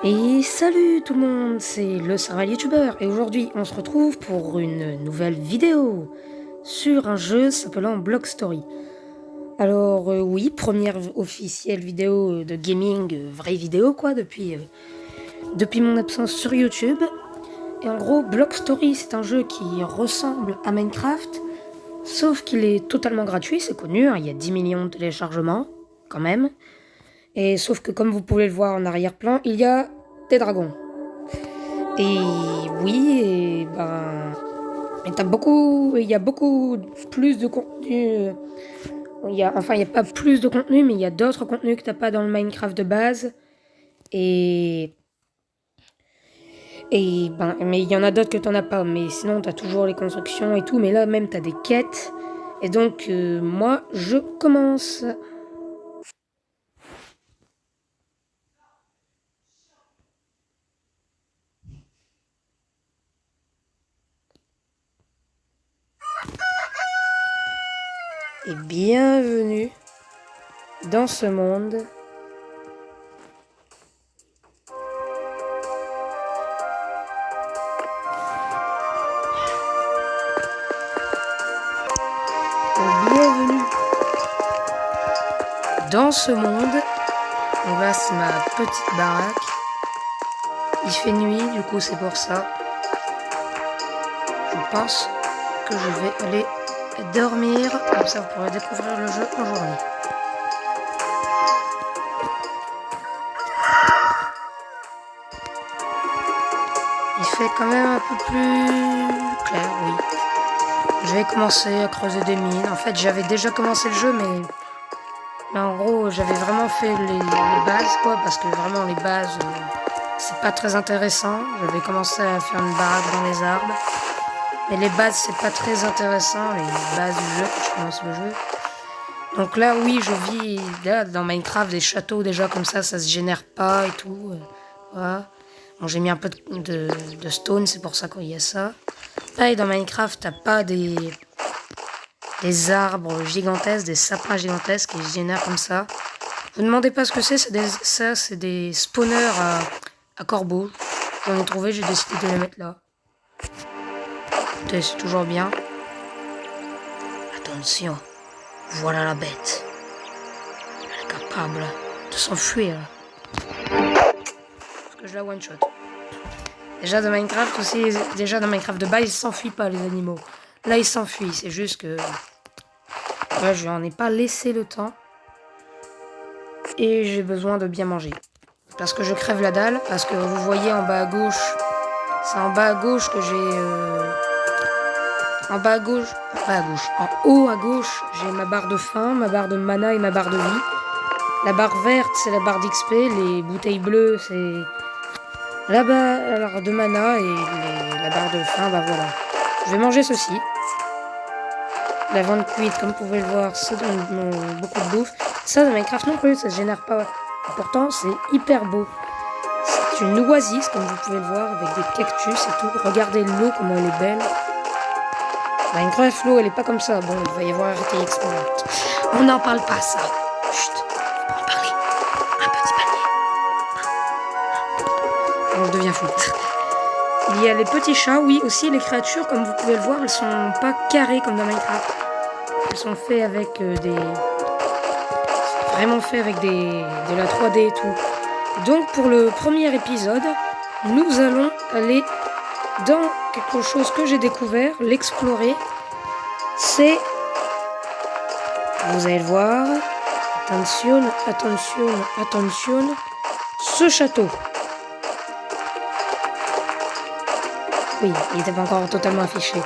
Et salut tout le monde, c'est le Sarval YouTuber et aujourd'hui on se retrouve pour une nouvelle vidéo sur un jeu s'appelant Block Story. Alors oui, première officielle vidéo de gaming, vraie vidéo quoi, depuis mon absence sur YouTube. Et en gros, Block Story c'est un jeu qui ressemble à Minecraft, sauf qu'il est totalement gratuit, c'est connu, hein, il y a 10 millions de téléchargements quand même. Et sauf que comme vous pouvez le voir en arrière-plan, il y a des dragons. Et oui, et ben, il y a beaucoup plus de contenu. Il y a pas plus de contenu, mais il y a d'autres contenus que t'as pas dans le Minecraft de base. Et mais il y en a d'autres que t'en as pas. Mais sinon, t'as toujours les constructions et tout. Mais là, même, t'as des quêtes. Et donc, moi, je commence. Et bienvenue dans ce monde. Bienvenue dans ce monde. Donc là, c'est ma petite baraque. Il fait nuit, du coup, c'est pour ça. Je pense que je vais aller dormir. Comme ça, vous pourrez découvrir le jeu en journée. Il fait quand même un peu plus clair, oui. Je vais commencer à creuser des mines. En fait, j'avais déjà commencé le jeu, mais en gros, j'avais vraiment fait les bases, quoi, parce que vraiment, les bases, c'est pas très intéressant. J'avais commencé à faire une baraque dans les arbres. Mais les bases, c'est pas très intéressant, les bases du jeu, quand je commence le jeu. Donc là, oui, je vis là, dans Minecraft des châteaux déjà comme ça se génère pas et tout. Voilà. Bon, j'ai mis un peu de stone, c'est pour ça qu'il y a ça. Pareil, dans Minecraft, t'as pas des arbres gigantesques, des sapins gigantesques qui se génèrent comme ça. Vous ne demandez pas ce que c'est, c'est des spawners à corbeaux. J'en ai trouvé, j'ai décidé de les mettre là. C'est toujours bien. Attention, voilà la bête. Elle est capable de s'enfuir. Parce que je la one shot. Déjà dans Minecraft aussi, déjà dans Minecraft de base, ils s'enfuient pas les animaux. Là ils s'enfuient, c'est juste que ouais, je n'en ai pas laissé le temps. Et j'ai besoin de bien manger. Parce que je crève la dalle, parce que vous voyez en bas à gauche, c'est en bas à gauche que j'ai en haut à gauche, j'ai ma barre de faim, ma barre de mana et ma barre de vie. La barre verte, c'est la barre d'XP, les bouteilles bleues, c'est la barre de mana et la barre de faim, bah voilà. Je vais manger ceci. La viande cuite, comme vous pouvez le voir, ça donne beaucoup de bouffe. Ça, dans Minecraft non plus, ça se génère pas. Pourtant, c'est hyper beau. C'est une oasis, comme vous pouvez le voir, avec des cactus et tout. Regardez l'eau, comment elle est belle. Minecraft, l'eau, elle est pas comme ça. Bon, il va y avoir arrêté Explorer. On n'en parle pas, ça. Chut, faut pas en parler. Un petit panier. On devient fou. Il y a les petits chats, oui, aussi les créatures, comme vous pouvez le voir, elles sont pas carrées comme dans Minecraft. Elles sont faites avec vraiment fait avec de la 3D et tout. Donc pour le premier épisode, nous allons aller dans quelque chose que j'ai découvert, l'explorer. C'est, vous allez le voir, attention, attention, attention, ce château. Oui, il n'était pas encore totalement affiché.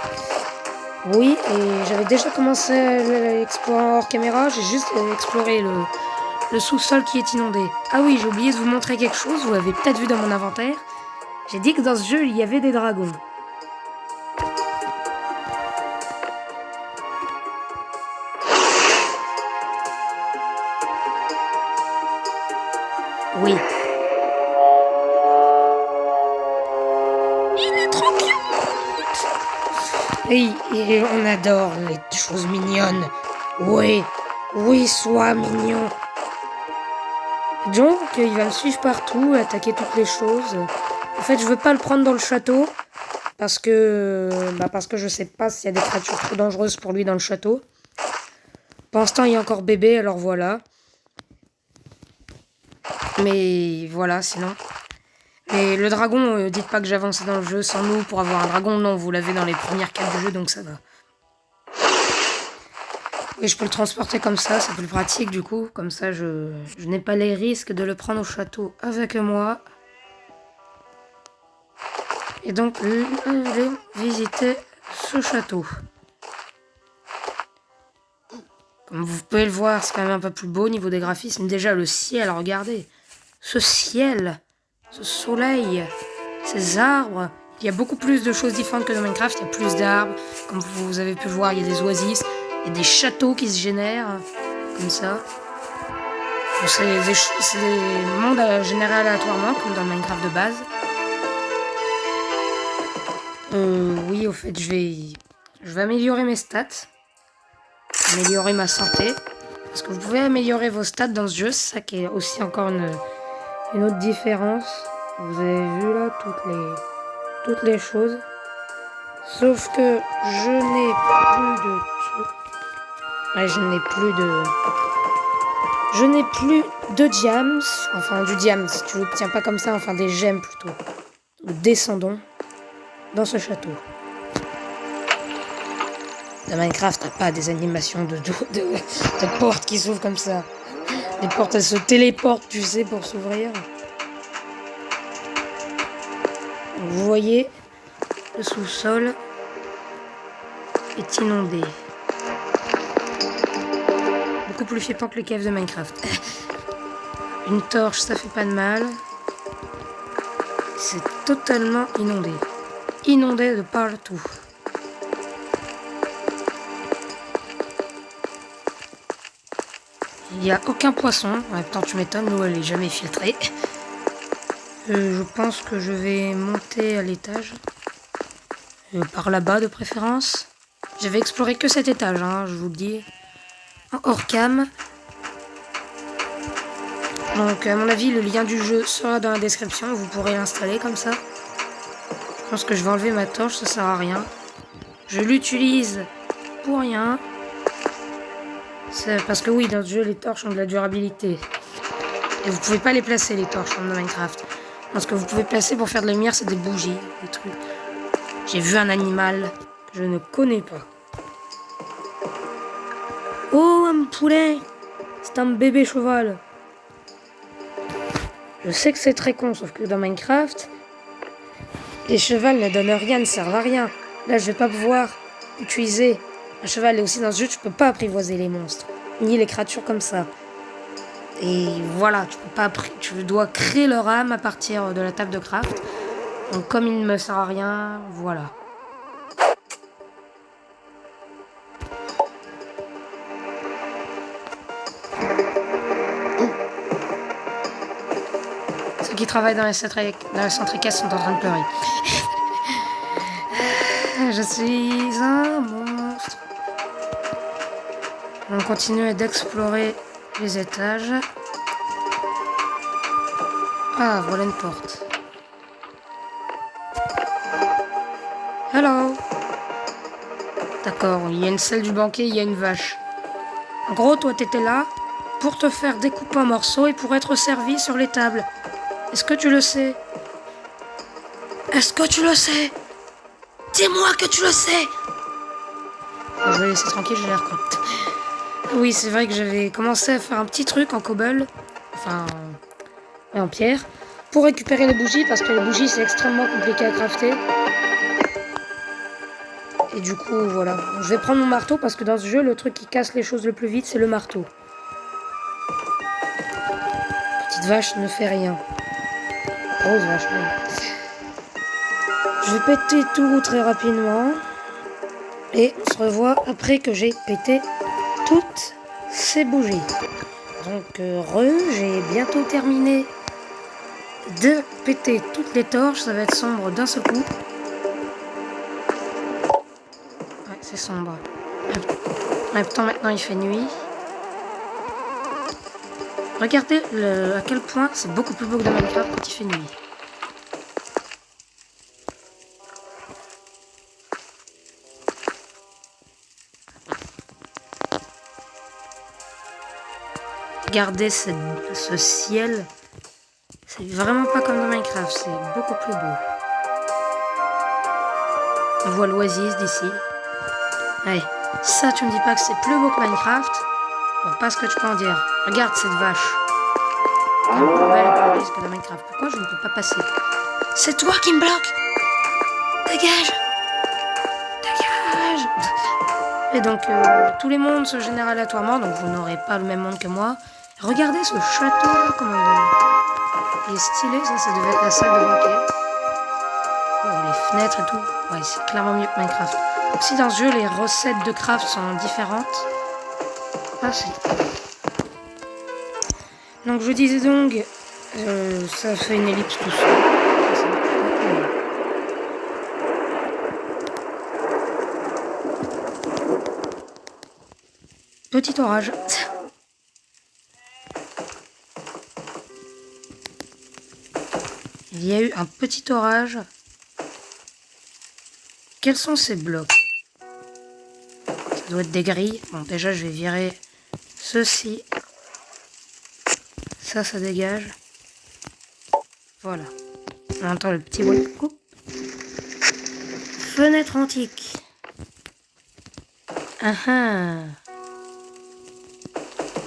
Oui, et j'avais déjà commencé l'explorer hors caméra, j'ai juste exploré le sous-sol qui est inondé. Ah oui, j'ai oublié de vous montrer quelque chose, vous l'avez peut-être vu dans mon inventaire. J'ai dit que dans ce jeu, il y avait des dragons. Oui. Il est trop cute! Oui, et on adore les choses mignonnes. Oui, oui, sois mignon. Donc, il va me suivre partout, attaquer toutes les choses. En fait, je veux pas le prendre dans le château. Parce que je sais pas s'il y a des créatures trop dangereuses pour lui dans le château. Pour l'instant, il est encore bébé, alors voilà. Mais voilà, sinon. Mais le dragon, dites pas que j'avance dans le jeu sans nous pour avoir un dragon. Non, vous l'avez dans les premières quêtes du jeu, donc ça va. Et je peux le transporter comme ça, c'est plus pratique du coup. Comme ça, je n'ai pas les risques de le prendre au château avec moi. Et donc, allez visiter ce château. Comme vous pouvez le voir, c'est quand même un peu plus beau au niveau des graphismes. Déjà, le ciel, regardez. Ce ciel, ce soleil, ces arbres. Il y a beaucoup plus de choses différentes que dans Minecraft. Il y a plus d'arbres. Comme vous avez pu le voir, il y a des oasis. Il y a des châteaux qui se génèrent. Comme ça. C'est des mondes générés aléatoirement, comme dans le Minecraft de base. Oui, au fait, je vais améliorer mes stats. Améliorer ma santé. Parce que vous pouvez améliorer vos stats dans ce jeu. C'est ça qui est aussi encore une autre différence. Vous avez vu là toutes les choses. Sauf que je n'ai plus de trucs. Ouais, je n'ai plus de diams. Enfin, du diams. Tu l'obtiens pas comme ça. Enfin, des gemmes plutôt. Descendons dans ce château. Dans Minecraft, t'as pas des animations de portes qui s'ouvrent comme ça. Les portes, elles se téléportent, tu sais, pour s'ouvrir. Vous voyez, le sous-sol est inondé. Beaucoup plus flippant que les caves de Minecraft. Une torche, ça fait pas de mal. C'est totalement inondé. Inondé de partout. Il n'y a aucun poisson. En même temps, tu m'étonnes, l'eau elle est jamais filtrée. Je pense que je vais monter à l'étage. Par là-bas de préférence. J'avais exploré que cet étage, hein, je vous le dis. En hors cam. Donc à mon avis, le lien du jeu sera dans la description. Vous pourrez l'installer comme ça. Je pense que je vais enlever ma torche, ça sert à rien. Je l'utilise pour rien. C'est parce que oui, dans ce jeu, les torches ont de la durabilité. Et vous pouvez pas les placer, les torches, dans Minecraft. Donc, ce que vous pouvez placer pour faire de la lumière, c'est des bougies, des trucs. J'ai vu un animal que je ne connais pas. Oh, un poulet! C'est un bébé cheval. Je sais que c'est très con, sauf que dans Minecraft, les chevals ne donnent rien, ne servent à rien. Là, je vais pas pouvoir utiliser un cheval. Et aussi, dans ce jeu, tu peux pas apprivoiser les monstres, ni les créatures comme ça. Et voilà, tu dois créer leur âme à partir de la table de craft. Donc comme il ne me sert à rien, voilà. Ceux qui travaillent dans la centricasse sont en train de pleurer. Je suis un monstre. On continue d'explorer les étages. Ah, voilà une porte. Hello. D'accord, il y a une salle du banquet, il y a une vache. En gros, toi, t'étais là pour te faire découper en morceaux et pour être servi sur les tables. Est-ce que tu le sais? Est-ce que tu le sais? Dis-moi que tu le sais. Je vais laisser tranquille, j'ai l'air con. Oui, c'est vrai que j'avais commencé à faire un petit truc en cobble, enfin en pierre, pour récupérer les bougies, parce que les bougies c'est extrêmement compliqué à crafter. Et du coup, voilà. Je vais prendre mon marteau, parce que dans ce jeu, le truc qui casse les choses le plus vite, c'est le marteau. Petite vache ne fait rien. Grosse vache, oui. Je vais péter tout très rapidement. Et on se revoit après que j'ai pété toutes ces bougies. Donc j'ai bientôt terminé de péter toutes les torches. Ça va être sombre d'un seul coup. Ouais, c'est sombre. En même temps, maintenant il fait nuit. Regardez à quel point c'est beaucoup plus beau que dans Minecraft quand il fait nuit. Regardez ce ciel. C'est vraiment pas comme dans Minecraft, c'est beaucoup plus beau. On voit l'oasis d'ici. Ouais, ça tu me dis pas que c'est plus beau que Minecraft. Bon, pas ce que tu peux en dire. Regarde cette vache. Elle est plus belle et plus lisse que dans Minecraft. Pourquoi je ne peux pas passer? C'est toi qui me bloque. Dégage. Dégage. Et donc, tous les mondes se génèrent aléatoirement, donc vous n'aurez pas le même monde que moi. Regardez ce château là, comment il est stylé, ça devait être la salle de banquet. Oh, les fenêtres et tout. Ouais, c'est clairement mieux que Minecraft. Aussi dans ce jeu, les recettes de craft sont différentes. Ah, c'est... Donc je disais donc, ça fait une ellipse tout seul. Petit orage. Il y a eu un petit orage. Quels sont ces blocs? Ça doit être des grilles. Bon, déjà, je vais virer ceci. Ça dégage. Voilà. On entend le petit bruit. Fenêtre antique. Ah ah.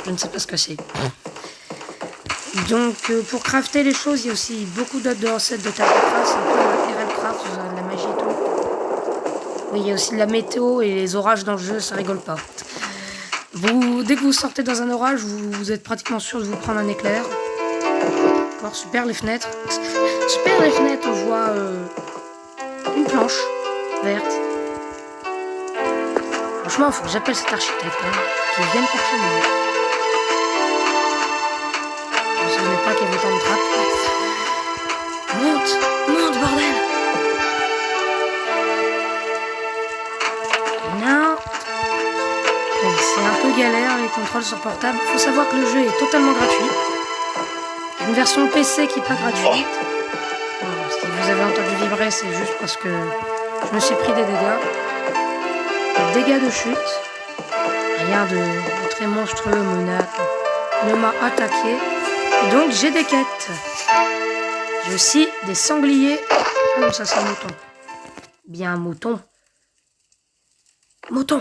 Je ne sais pas ce que c'est. Donc, pour crafter les choses, il y a aussi beaucoup d'autres recettes de Tapacraft. C'est un peu la RLcraft, de la magie et tout. Oui, il y a aussi de la météo et les orages dans le jeu, ça rigole pas. Dès que vous sortez dans un orage, vous êtes pratiquement sûr de vous prendre un éclair. D'accord, super les fenêtres. Super les fenêtres, on voit une planche verte. Franchement, il faut que j'appelle cet architecte, qu'il vienne pour chez moi. Je ne savais pas qu'il y avait tant de trappes. Monte, bordel. Non. C'est un peu galère les contrôles sur portable. Il faut savoir que le jeu est totalement gratuit. Il y a une version PC qui n'est pas gratuite. Bon, si vous avez entendu vibrer, c'est juste parce que je me suis pris des dégâts. Des dégâts de chute. Rien de très monstrueux ne m'a attaqué. Et donc j'ai des quêtes. J'ai aussi des sangliers. Ah non, ça c'est un mouton. Bien un mouton. Mouton.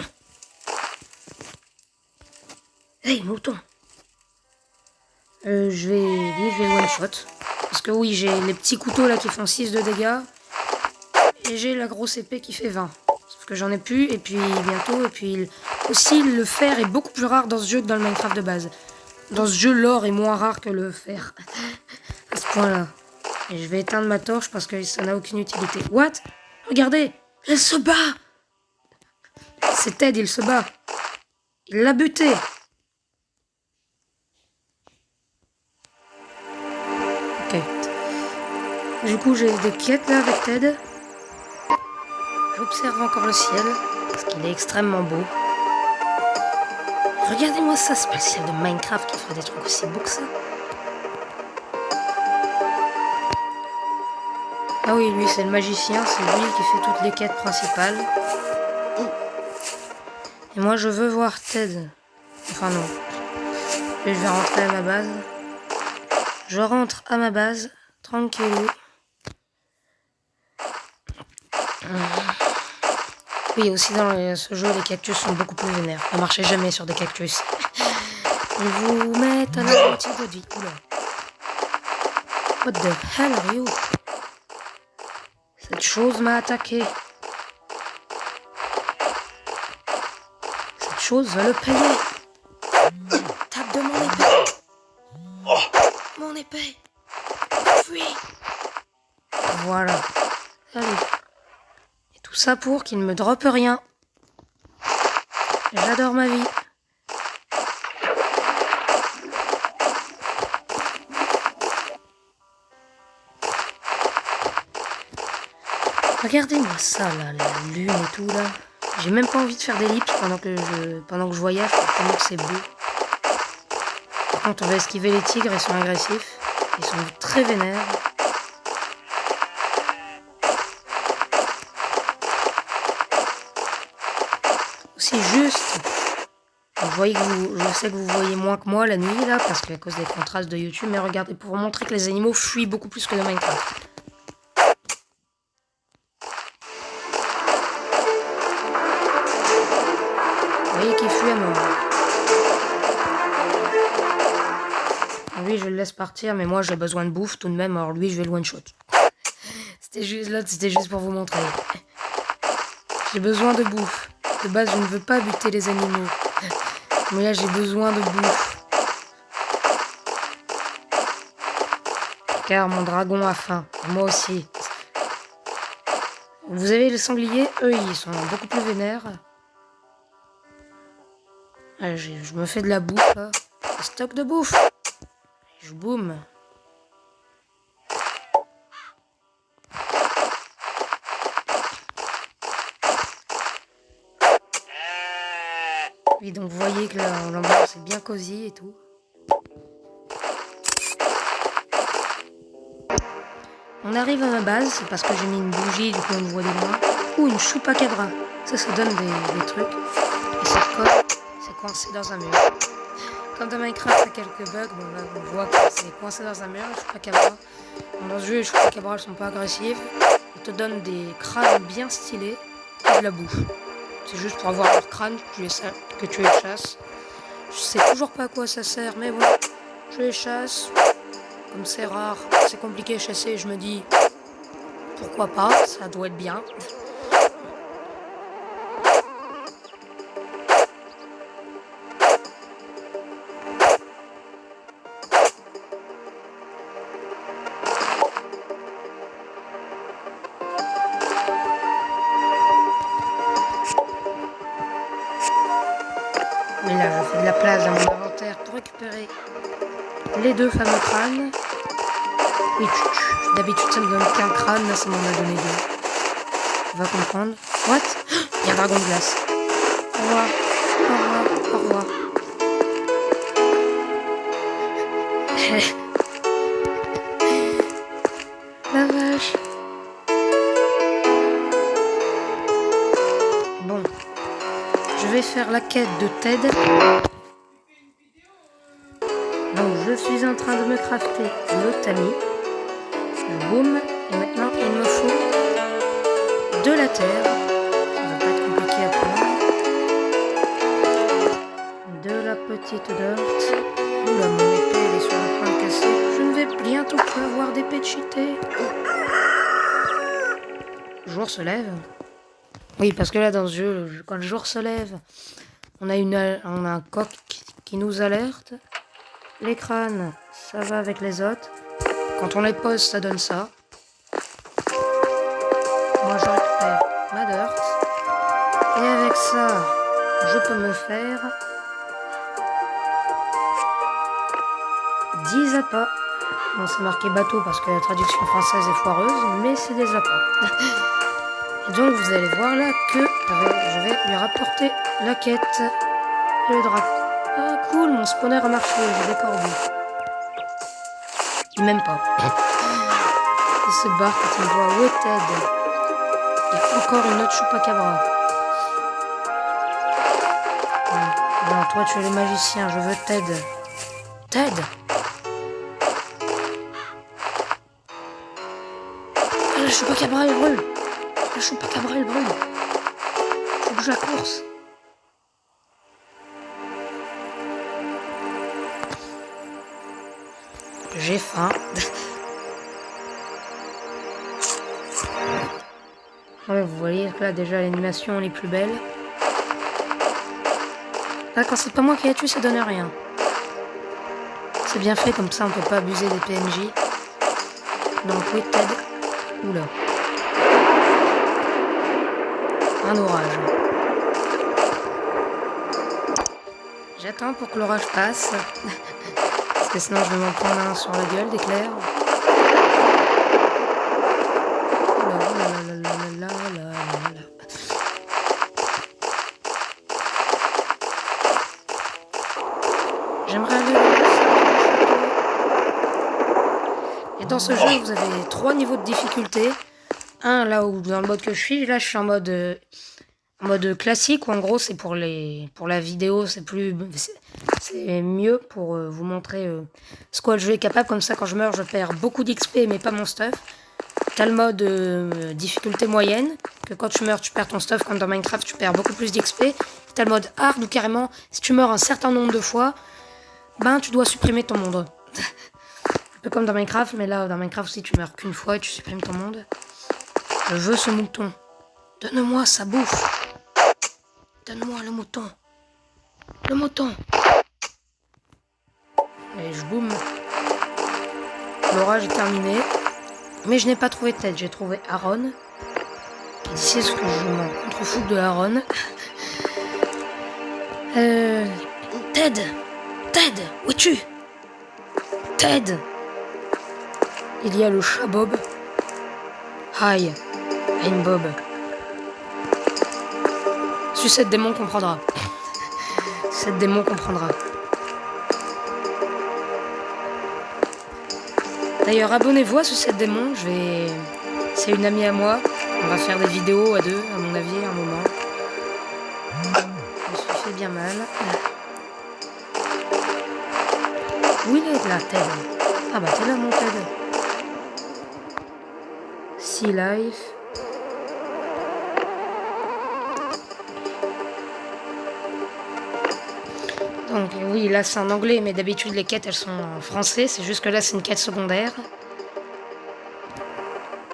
Hey, mouton. Je vais le one shot. Parce que oui, j'ai les petits couteaux là qui font 6 de dégâts. Et j'ai la grosse épée qui fait 20. Sauf que j'en ai plus, et puis bientôt, et puis aussi le fer est beaucoup plus rare dans ce jeu que dans le Minecraft de base. Dans ce jeu, l'or est moins rare que le fer. À ce point-là. Et je vais éteindre ma torche parce que ça n'a aucune utilité. What? Regardez! Elle se bat! C'est Ted, il se bat. Il l'a buté. Ok. Du coup, j'ai des quêtes là avec Ted. J'observe encore le ciel, parce qu'il est extrêmement beau. Regardez-moi ça, c'est pas le ciel de Minecraft qui ferait des trucs aussi beaux que ça. Ah oui, lui c'est le magicien, c'est lui qui fait toutes les quêtes principales. Et moi je veux voir Ted. Enfin non. Et je vais rentrer à ma base. Je rentre à ma base, tranquillou. Oui, aussi dans ce jeu, les cactus sont beaucoup plus vénères. Ne marchez jamais sur des cactus. Ils vous mettent à la moitié de votre vie. Oula. What the hell are you? Cette chose m'a attaqué. Cette chose va le payer. Tape de mon épée. Mon épée. Fuis. Voilà. Allez. Et tout ça pour qu'il ne me droppe rien. J'adore ma vie. Regardez-moi ça là, la lune et tout là. J'ai même pas envie de faire d'ellipse pendant que je voyage, tellement que c'est beau. Par contre, on va esquiver les tigres, ils sont agressifs. Ils sont très vénères. Aussi juste, vous voyez que je sais que vous voyez moins que moi la nuit là, parce qu'à cause des contrastes de YouTube, mais regardez, pour vous montrer que les animaux fuient beaucoup plus que dans Minecraft. Vous voyez qu'il fuit à mort. Lui, je le laisse partir, mais moi j'ai besoin de bouffe tout de même, alors lui, je vais le one shot. C'était juste pour vous montrer. J'ai besoin de bouffe. De base, je ne veux pas buter les animaux. Mais là, j'ai besoin de bouffe. Car mon dragon a faim. Moi aussi. Vous avez les sangliers, eux, ils sont beaucoup plus vénères. Allez, je me fais de la bouffe, là. Un stock de bouffe. Je boum. Oui, donc vous voyez que l'ambiance est bien cosy et tout. On arrive à ma base, c'est parce que j'ai mis une bougie, du coup on me voit de loin. Ou une chupacabra. Ça donne des trucs. Et cette colle, c'est coincé dans un mur. Comme dans Minecraft, il y a quelques bugs. Bon là, on voit que c'est coincé dans un mur, les chupacabra. Dans ce jeu, les chupacabras, elles sont pas agressives. Elles te donnent des crânes bien stylés et de la bouffe. C'est juste pour avoir leur crâne que tu les chasses. Je sais toujours pas à quoi ça sert, mais bon, je les chasse. Comme c'est rare, c'est compliqué à chasser, je me dis pourquoi pas, ça doit être bien. Mais là, je fais de la place dans mon inventaire pour récupérer les deux fameux crânes. Oui, d'habitude ça me donne qu'un crâne, là ça m'en a donné deux. On va comprendre. What? Il y a un dragon de glace. Au revoir. Au revoir. Au revoir. La vache. Bon. Je vais faire la quête de Ted. Donc je suis en train de me crafter le tamis. Boum. Et maintenant il me faut de la terre. Ça va pas être compliqué à prendre. De la petite dirt. Oula, mon épée elle est sur le point de casser. Je ne vais bientôt plus avoir d'épée de cheater. Le jour se lève. Oui, parce que là dans ce jeu, quand le jour se lève, on a un coq qui nous alerte. Les crânes, ça va avec les autres. Quand on les pose, ça donne ça. Moi, je récupère ma dirt. Et avec ça, je peux me faire 10 appâts. Bon, c'est marqué bateau parce que la traduction française est foireuse, mais c'est des appâts. Et donc, vous allez voir là que je vais lui rapporter la quête et le dragon. Ah, cool, mon spawner a marché, j'ai des corbeaux. Même pas. Il se barre quand il me voit. Où est Ted? Il y a encore une autre chupacabra. Non, toi tu es le magicien, je veux Ted. Ted! Ah, la chupacabra elle brûle! La chupacabra elle brûle! Faut que je la course! J'ai faim. Ouais, vous voyez que là déjà l'animation elle est plus belle. Là quand c'est pas moi qui la tue, ça donne rien. C'est bien fait, comme ça on peut pas abuser des PNJ. Donc oui, Ted. Oula. Un orage. J'attends pour que l'orage passe. Parce que sinon je vais m'en prendre un sur la gueule d'éclair. J'aimerais aller. Et dans ce jeu, vous avez 3 niveaux de difficulté. Un, là où dans le mode que je suis, là je suis en mode classique, où en gros c'est pour la vidéo, c'est mieux pour vous montrer ce quoi le jeu est capable. Comme ça, quand je meurs, je perds beaucoup d'XP, mais pas mon stuff. T'as le mode difficulté moyenne, que quand tu meurs, tu perds ton stuff, comme dans Minecraft, tu perds beaucoup plus d'XP. T'as le mode hard, où carrément, si tu meurs un certain nombre de fois, ben tu dois supprimer ton monde. Un peu comme dans Minecraft, mais là, dans Minecraft aussi, tu meurs qu'une fois et tu supprimes ton monde. Je veux ce mouton. Donne-moi sa bouffe. Donne-moi le mouton. Le mouton. Et je boum. L'orage est terminé. Mais je n'ai pas trouvé Ted, j'ai trouvé Aaron. Et d'ici est-ce que je m'en contrefous de Aaron. Ted. Ted, où es-tu? Ted. Il y a le chat Bob. Hi, I'm Bob. Sucette démon comprendra. Sucette démon comprendra. D'ailleurs, abonnez-vous à Sucette démon. C'est une amie à moi. On va faire des vidéos à deux, à mon avis, à un moment. Je me suis fait bien mal. Où il est là, Ted? Ah bah t'es là, mon Ted. Sea Life. Donc oui, là c'est en anglais, mais d'habitude les quêtes elles sont en français. C'est juste que là c'est une quête secondaire.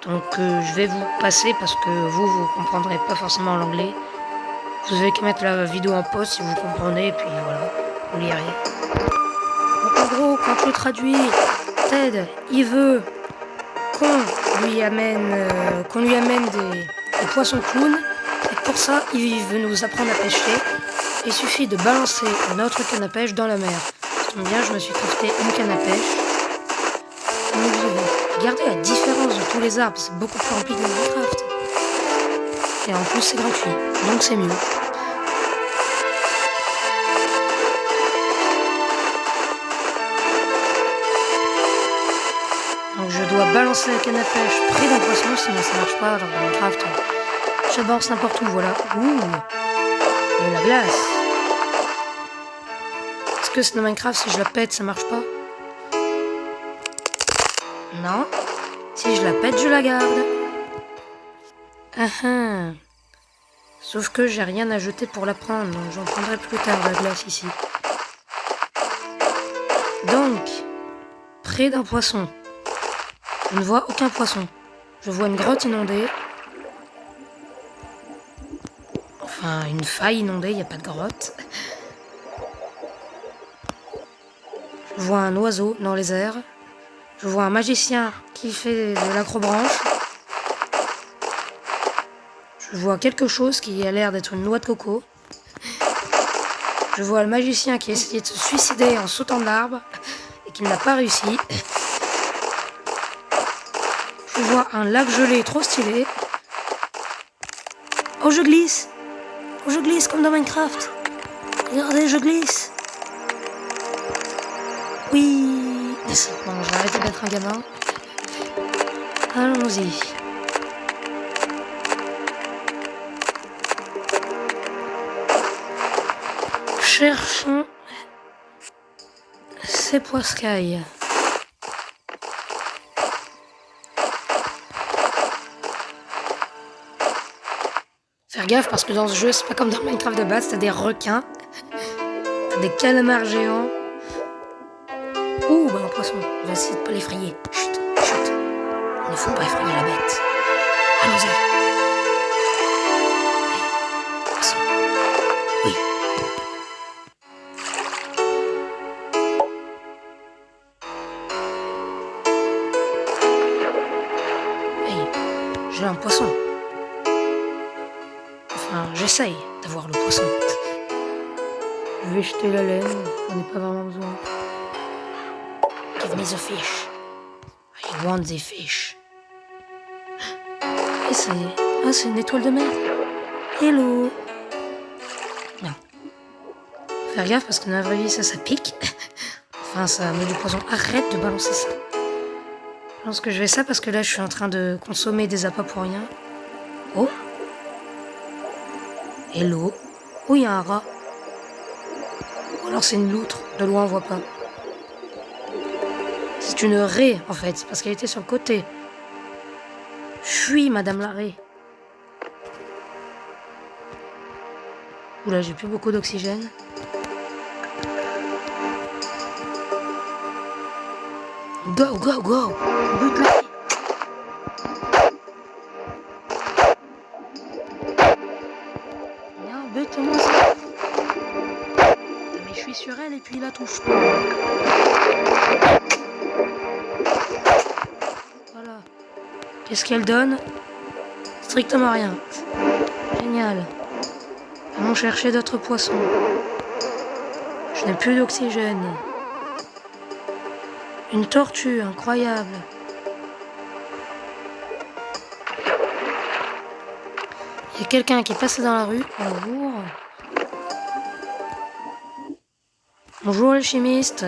Donc je vais vous passer parce que vous comprendrez pas forcément l'anglais. Vous avez qu'à mettre la vidéo en pause si vous comprenez, et puis voilà, vous lirez. Donc en gros, quand je traduis, Ted, il veut qu'on lui amène des poissons clowns. Et pour ça, il veut nous apprendre à pêcher. Il suffit de balancer notre canne à pêche dans la mer. Ça tombe bien, je me suis crafté une canne à pêche. Regardez la différence de tous les arbres, c'est beaucoup plus rempli que dans Minecraft. Et en plus, c'est gratuit, donc c'est mieux. Donc je dois balancer la canne à pêche près d'un poisson, sinon ça marche pas. Alors dans Minecraft, je balance n'importe où, voilà. Ouh, de la glace. Est-ce que c'est dans Minecraft, si je la pète, ça marche pas? Non. Si je la pète, je la garde. Sauf que j'ai rien à jeter pour la prendre, donc j'en prendrai plus tard la glace ici. Donc, près d'un poisson. Je ne vois aucun poisson. Je vois une grotte inondée. Enfin, une faille inondée, il n'y a pas de grotte. Je vois un oiseau dans les airs. Je vois un magicien qui fait de l'acrobranche. Je vois quelque chose qui a l'air d'être une noix de coco. Je vois le magicien qui a essayé de se suicider en sautant de l'arbre et qui n'a pas réussi. Je vois un lac gelé trop stylé. Oh, je glisse! Oh, je glisse comme dans Minecraft! Regardez, je glisse! Oui! Bon, je vais arrêter d'être un gamin. Allons-y. Cherchons ces poiscailles. Faire gaffe parce que dans ce jeu, c'est pas comme dans Minecraft de base, t'as des requins, t'as des calamars géants. Ouh, bah un poisson, on va essayer de pas l'effrayer. Chut, chut, il ne faut pas effrayer la bête. Allons-y. Poisson. Oui. Hey, j'ai un poisson. Enfin, j'essaye d'avoir le poisson. Je vais jeter la laine, j'en ai pas vraiment besoin. Give me the fish. I want the fish. Et c'est... Ah, c'est une étoile de mer. Hello. Non. Faire gaffe parce que dans la vraie vie, ça pique. Enfin, ça met du poison. Arrête de balancer ça. pense que je vais ça parce que là, je suis en train de consommer des appâts pour rien. Oh. Hello. Oh, il y a un rat. Ou alors c'est une loutre. De loin, on voit pas. C'est une raie, en fait, parce qu'elle était sur le côté. Fuis, madame la raie. Oula, j'ai plus beaucoup d'oxygène. Go, go, go. Bute-la. Non, bute-moi ça. Mais je suis sur elle et puis il la touche pas. Voilà. Qu'est-ce qu'elle donne? Strictement rien. Génial. Allons chercher d'autres poissons. Je n'ai plus d'oxygène. Une tortue, incroyable. Il y a quelqu'un qui est passé dans la rue. Bonjour. Bonjour le chimiste.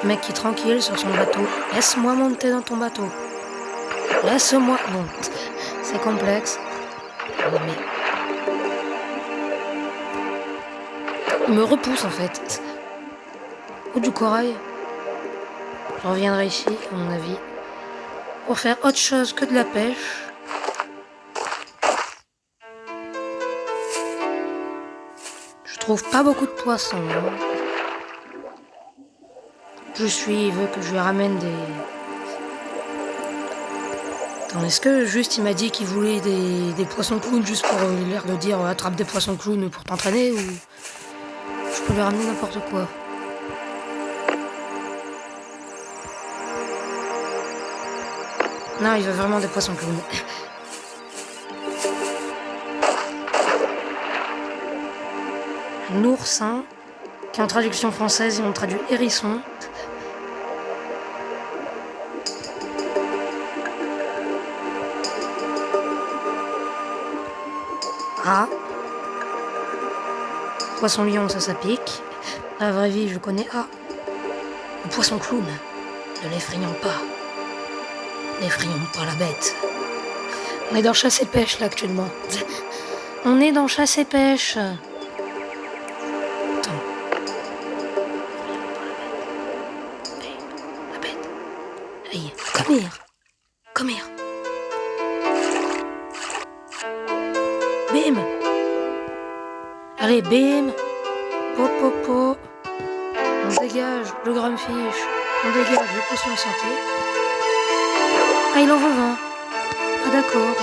Le mec qui est tranquille sur son bateau. Laisse-moi monter dans ton bateau. Laisse-moi. Bon, c'est complexe. Mais... il me repousse en fait. Ou du corail. Je reviendrai ici, à mon avis, pour faire autre chose que de la pêche. Je trouve pas beaucoup de poissons. Hein. Il veut que je lui ramène des... Attends, est-ce que juste il m'a dit qu'il voulait des poissons clowns juste pour l'air de dire attrape des poissons clowns pour t'entraîner ou... je peux lui ramener n'importe quoi. Non, il veut vraiment des poissons clowns. Un oursin, qui en traduction française, ils ont traduit hérisson. Rat. Poisson lion, ça pique. Dans la vraie vie, je connais. Ah, le poisson clown. Ne l'effrayons pas. N'effrayons pas la bête. On est dans chasse et pêche là actuellement. On est dans chasse et pêche. Attends. Hey, la bête. Hey, come here. Come here. Bim. Allez, bim. Po. On dégage le grumpfish. On dégage le poisson de santé. Ah, il en veut 20. Ah, d'accord.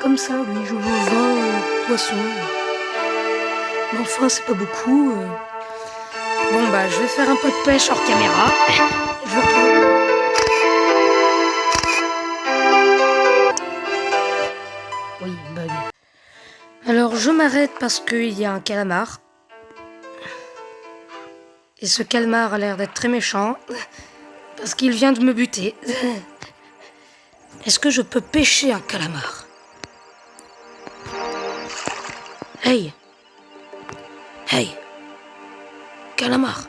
Comme ça, oui, je veux 20 poissons. Mais enfin, c'est pas beaucoup. Bon, bah, je vais faire un peu de pêche hors caméra. Je vous retrouve. Oui, bug. Alors, je m'arrête parce qu'il y a un calamar. Et ce calmar a l'air d'être très méchant. Parce qu'il vient de me buter. Est-ce que je peux pêcher un calamar? Hey! Hey! Calamar!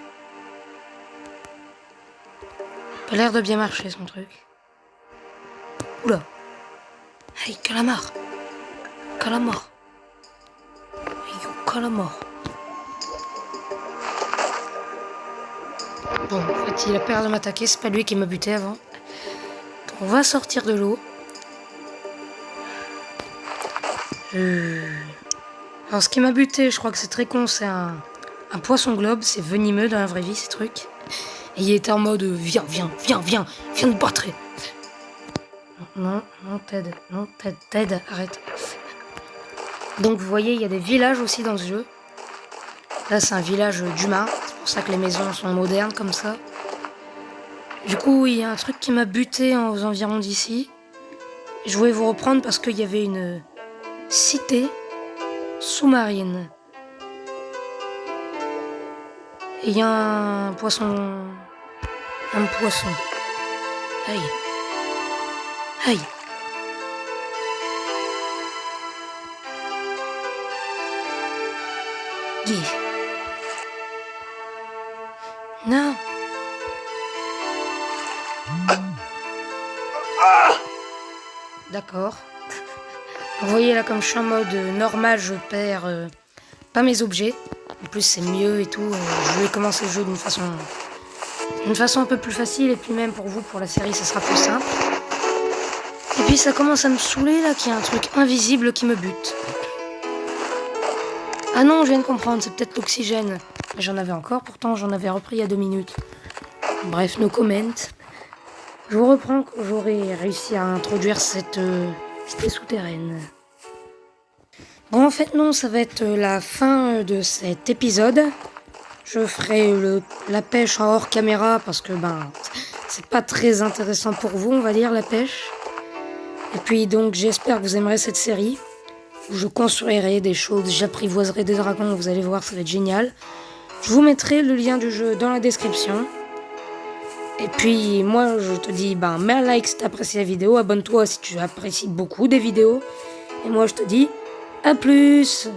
Pas l'air de bien marcher son truc. Oula! Hey, calamar! Calamar! Hey, yo, calamar! Bon, en fait, il a peur de m'attaquer, c'est pas lui qui m'a buté avant. Donc, on va sortir de l'eau. Alors, ce qui m'a buté, je crois que c'est très con, c'est un poisson globe, c'est venimeux dans la vraie vie, ces trucs. Et il était en mode viens te battre. Non, Ted, arrête. Donc, vous voyez, il y a des villages aussi dans ce jeu. Là, c'est un village d'humains. C'est pour ça que les maisons sont modernes comme ça. Du coup, il y a un truc qui m'a buté aux environs d'ici. Je voulais vous reprendre parce qu'il y avait une cité sous-marine. Et il y a un poisson. Un poisson. Hey. Hey. Yeah. Non. d'accord. Vous voyez là, comme je suis en mode normal, je perds pas mes objets. En plus, c'est mieux et tout. Je vais commencer le jeu d'une façon un peu plus facile. Et puis même pour vous, pour la série, ça sera plus simple. Et puis ça commence à me saouler là, qu'il y a un truc invisible qui me bute. Ah non, je viens de comprendre, c'est peut-être l'oxygène. J'en avais encore, pourtant j'en avais repris il y a 2 minutes. Bref, no comment. Je vous reprends quand j'aurai réussi à introduire cette cité souterraine. Bon, en fait, non, ça va être la fin de cet épisode. Je ferai la pêche en hors caméra parce que, c'est pas très intéressant pour vous, on va dire, la pêche. Et puis, donc, j'espère que vous aimerez cette série où je construirai des choses, j'apprivoiserai des dragons, vous allez voir, ça va être génial. Je vous mettrai le lien du jeu dans la description. Et puis, moi, je te dis, mets un like si tu apprécies la vidéo, abonne-toi si tu apprécies beaucoup des vidéos. Et moi, je te dis, à plus!